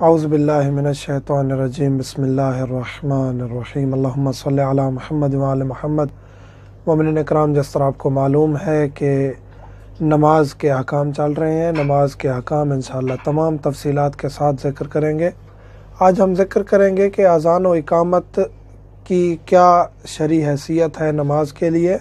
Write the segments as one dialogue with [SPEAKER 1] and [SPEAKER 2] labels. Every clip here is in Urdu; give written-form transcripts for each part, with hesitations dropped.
[SPEAKER 1] اعوذ باللہ من الشیطان الرجیم بسم اللہ الرحمن الرحیم اللہم صلی علی محمد وعلی محمد۔ مومنین اکرام، جس طرح آپ کو معلوم ہے کہ نماز کے احکام چل رہے ہیں، نماز کے احکام انشاءاللہ تمام تفصیلات کے ساتھ ذکر کریں گے۔ آج ہم ذکر کریں گے کہ اذان و اقامت کی کیا شرعی حیثیت ہے نماز کے لیے۔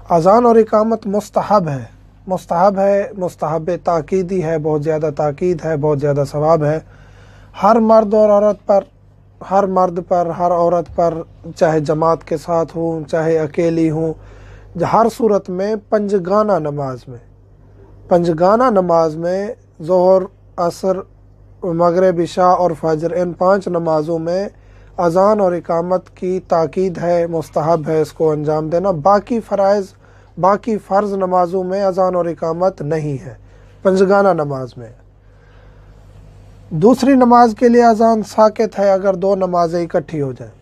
[SPEAKER 1] اذان اور اقامت مستحب ہے، مستحب تاکیدی ہے، بہت زیادہ تاکید ہے، بہت زیادہ ثواب ہے۔ ہر مرد اور عورت پر، ہر عورت پر، چاہے جماعت کے ساتھ ہوں چاہے اکیلی ہوں، ہر صورت میں پنجگانہ نماز میں ظہر، عصر، مغرب، عشاء اور فجر، ان 5 نمازوں میں اذان اور اقامت کی تاکید ہے، مستحب ہے اس کو انجام دینا۔ باقی فرض نمازوں میں اذان اور اقامت نہیں ہے، پنجگانہ نماز میں۔ دوسری نماز کے لیے اذان ساکت ہے اگر 2 نمازیں اکٹھی ہو جائیں۔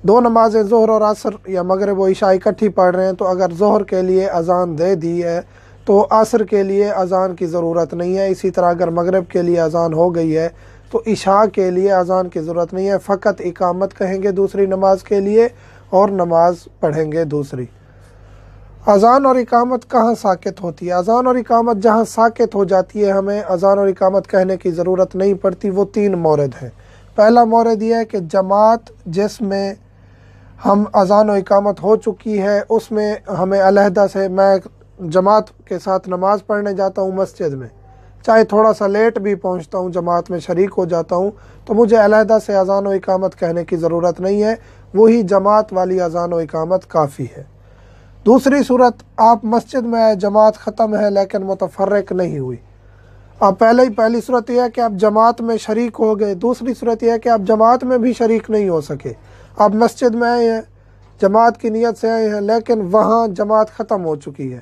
[SPEAKER 1] 2 نمازیں ظہر اور عصر یا مغرب و عشاء اکٹھی پڑھ رہے ہیں تو اگر ظہر کے لیے اذان دے دی ہے تو عصر کے لیے اذان کی ضرورت نہیں ہے۔ اسی طرح اگر مغرب کے لیے اذان ہو گئی ہے تو عشاء کے لیے اذان کی ضرورت نہیں ہے، فقط اقامت کہیں گے دوسری نماز کے لیے اور نماز پڑھیں گے دوسری۔ اذان اور اقامت کہاں ساکت ہوتی ہے؟ اذان اور اقامت جہاں ساکت ہو جاتی ہے، ہمیں اذان اور اقامت کہنے کی ضرورت نہیں پڑتی، وہ 3 مورد ہیں۔ پہلا مورد یہ ہے کہ جماعت جس میں ہم اذان و اقامت ہو چکی ہے اس میں ہمیں علیحدہ سے، میں جماعت کے ساتھ نماز پڑھنے جاتا ہوں مسجد میں، چاہے تھوڑا سا لیٹ بھی پہنچتا ہوں، جماعت میں شریک ہو جاتا ہوں، تو مجھے علیحدہ سے اذان و اقامت کہنے کی ضرورت نہیں ہے، وہی جماعت والی اذان و اقامت کافی ہے۔ دوسری صورت، آپ مسجد میں آئے، جماعت ختم ہے لیکن متفرق نہیں ہوئی۔ اب پہلی صورت یہ ہے کہ آپ جماعت میں شریک ہو گئے، دوسری صورت یہ ہے کہ آپ جماعت میں بھی شریک نہیں ہو سکے۔ آپ مسجد میں آئے ہیں، جماعت کی نیت سے آئے ہیں لیکن وہاں جماعت ختم ہو چکی ہے،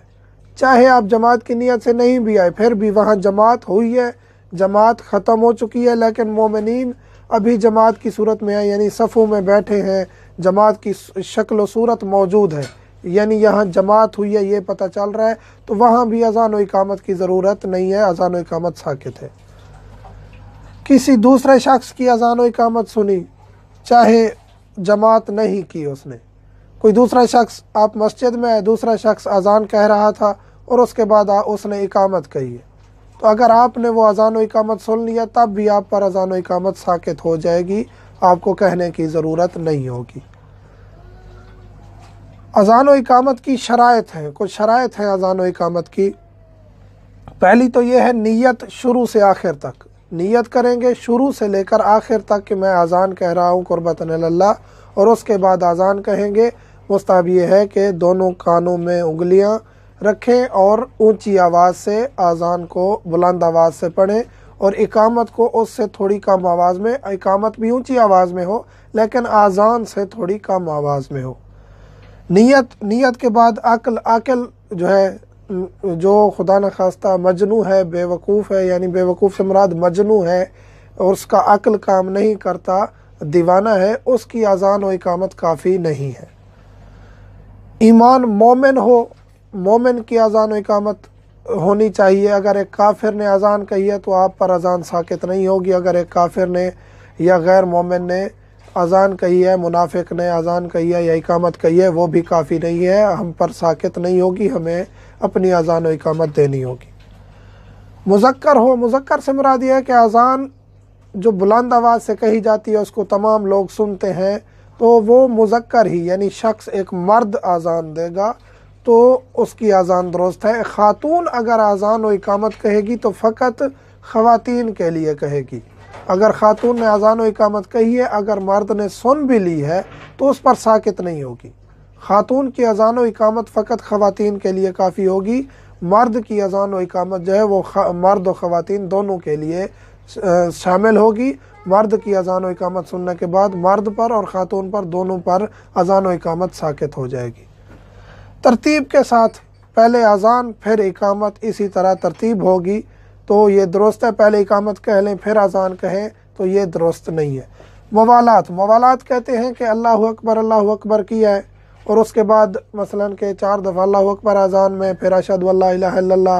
[SPEAKER 1] چاہے آپ جماعت کی نیت سے نہیں بھی آئے پھر بھی وہاں جماعت ہوئی ہے، جماعت ختم ہو چکی ہے، لیکن مومنین ابھی جماعت کی صورت میں ہیں، یعنی صفوں میں بیٹھے ہیں، جماعت کی شکل و صورت موجود ہے، یعنی یہاں جماعت ہوئی ہے یہ پتہ چل رہا ہے، تو وہاں بھی اذان و اقامت کی ضرورت نہیں ہے، اذان و اقامت ساکت ہے۔ کسی دوسرے شخص کی اذان و اقامت سنی، چاہے جماعت نہیں کی اس نے، کوئی دوسرا شخص، آپ مسجد میں آئے، دوسرا شخص اذان کہہ رہا تھا اور اس کے بعد اس نے اقامت کہی ہے، تو اگر آپ نے وہ اذان و اقامت سن لیا تب بھی آپ پر اذان و اقامت ساکت ہو جائے گی، آپ کو کہنے کی ضرورت نہیں ہوگی۔ اذان و اقامت کی شرائط ہیں، کچھ شرائط ہیں اذان و اقامت کی۔ پہلی تو یہ ہے نیت، شروع سے آخر تک نیت کریں گے، شروع سے لے کر آخر تک کہ میں اذان کہہ رہا ہوں قربتاً اللہ، اور اس کے بعد اذان کہیں گے۔ مستحب یہ ہے کہ دونوں کانوں میں انگلیاں رکھیں اور اونچی آواز سے اذان کو بلند آواز سے پڑھیں، اور اقامت کو اس سے تھوڑی کم آواز میں، اقامت بھی اونچی آواز میں ہو لیکن اذان سے تھوڑی کم آواز میں ہو۔ نیت کے بعد عقل جو ہے، جو خدا نخواستہ مجنوں ہے، بے وقوف ہے، یعنی بے وقوف سے مراد مجنوں ہے اور اس کا عقل کام نہیں کرتا، دیوانہ ہے، اس کی اذان و اقامت کافی نہیں ہے۔ ایمان مومن ہو، مومن کی اذان و اقامت ہونی چاہیے۔ اگر ایک کافر نے اذان کہی ہے تو آپ پر اذان ساکت نہیں ہوگی۔ اگر ایک کافر نے یا غیر مومن نے اذان کہی ہے، منافق نے اذان کہی ہے یا اقامت کہی ہے، وہ بھی کافی نہیں ہے، ہم پر ساکت نہیں ہوگی، ہمیں اپنی اذان و اقامت دینی ہوگی۔ مذکر ہو، مذکر سے مراد یہ ہے کہ اذان جو بلند آواز سے کہی جاتی ہے اس کو تمام لوگ سنتے ہیں، تو وہ مذکر ہی، یعنی شخص ایک مرد اذان دے گا تو اس کی اذان درست ہے۔ خاتون اگر اذان و اقامت کہے گی تو فقط خواتین کے لیے کہے گی۔ اگر خاتون نے اذان و اقامت کہی ہے، اگر مرد نے سن بھی لی ہے تو اس پر ساکت نہیں ہوگی۔ خاتون کی اذان و اقامت فقط خواتین کے لیے کافی ہوگی، مرد کی اذان و اقامت جو ہے وہ مرد و خواتین دونوں کے لیے شامل ہوگی۔ مرد کی اذان و اقامت سننے کے بعد مرد پر اور خاتون پر، دونوں پر اذان و اقامت ساکت ہو جائے گی۔ ترتیب کے ساتھ پہلے اذان پھر اقامت، اسی طرح ترتیب ہوگی تو یہ درست ہے۔ پہلے اقامت کہہ لیں پھر اذان کہیں تو یہ درست نہیں ہے۔ موالات کہتے ہیں کہ اللہ اکبر کیا ہے اور اس کے بعد مثلاً کہ 4 دفعہ اللہ اکبر اذان میں، پھر اشہد ان لا الہ الا اللہ،